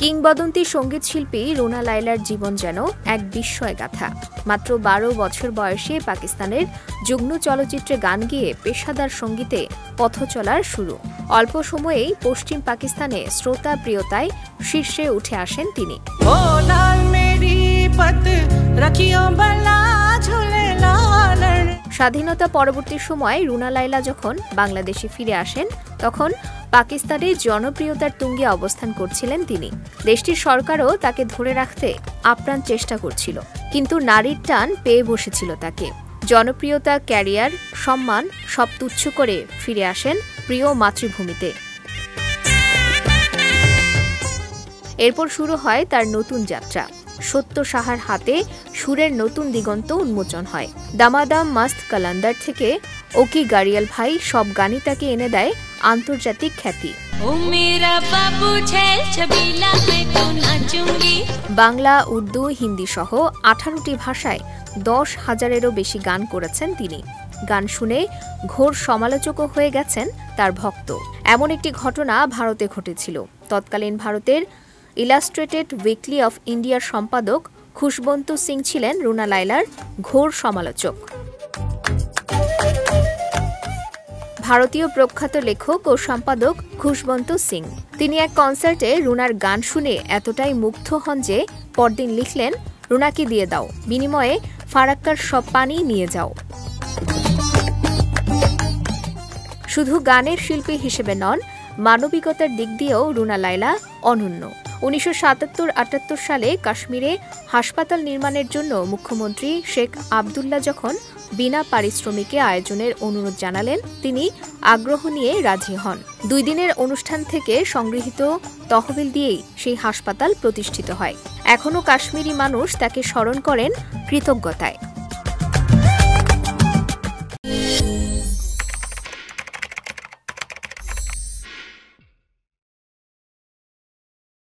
কিংবদন্তি সঙ্গীত শিল্পী রুনা লায়লার জীবন যেন এক বিস্ময় গাথা। মাত্র 12 বছর বয়সে পাকিস্তানের যুগ্ন চলচ্চিত্রে গান গেয়ে পেশাদার সঙ্গীতে পথ চলার শুরু। অল্প সময়েই পশ্চিম পাকিস্তানে শ্রোতা প্রিয়তায় শীর্ষে উঠে আসেন তিনি। স্বাধীনতা পরবর্তী সময়ে রুনা লায়লা যখন বাংলাদেশে ফিরে আসেন তখন পাকিস্তানের জনপ্রিয়তার তুঙ্গে অবস্থান করছিলেন তিনি। দেশটির সরকারও তাকে ধরে রাখতে আপ্রাণ চেষ্টা করছিল, কিন্তু নারীর টান পেয়ে বসেছিল তাকে। জনপ্রিয়তা, ক্যারিয়ার, সম্মান সব তুচ্ছ করে ফিরে আসেন প্রিয় মাতৃভূমিতে। এরপর শুরু হয় তার নতুন যাত্রা। সত্য সাহার হাতে সুরের নতুন দিগন্ত উন্মোচন হয়। দামাদাম মাস্ত কালান্দার থেকে ওকি গাড়িয়াল ভাই সব গানই তাকে এনে দেয় আন্তর্জাতিক খ্যাতি। বাংলা, উর্দু, হিন্দি সহ 18টি ভাষায় 10,000-এরও বেশি গান করেছেন তিনি। গান শুনে ঘোর সমালোচকও হয়ে গেছেন তার ভক্ত। এমন একটি ঘটনা ভারতে ঘটেছিল। তৎকালীন ভারতের ইলাস্ট্রেটেড উইকলি অফ ইন্ডিয়ার সম্পাদক খুশবন্ত সিং ছিলেন রুনা লায়লার ঘোর সমালোচক। ভারতীয় প্রখ্যাত লেখক ও সম্পাদক খুশবন্ত সিং, তিনি এক কনসার্টে রুনার গান শুনে এতটাই মুগ্ধ হন যে পরদিন লিখলেন, রুনাকে দিয়ে দাও, বিনিময়ে ফারাক্কার সব পানি নিয়ে যাও। শুধু গানের শিল্পী হিসেবে নন, মানবিকতার দিক দিয়েও রুনা লায়লা অনন্য। 1977-78 সালে কাশ্মীরে হাসপাতাল নির্মাণের জন্য মুখ্যমন্ত্রী শেখ আবদুল্লাহ যখন বিনা পারিশ্রমিকে আয়োজনের অনুরোধ জানালেন, তিনি আগ্রহ নিয়ে রাজি হন। 2 দিনের অনুষ্ঠান থেকে সংগৃহীত তহবিল দিয়েই সেই হাসপাতাল প্রতিষ্ঠিত হয়। এখনও কাশ্মীরি মানুষ তাকে স্মরণ করেন কৃতজ্ঞতায়।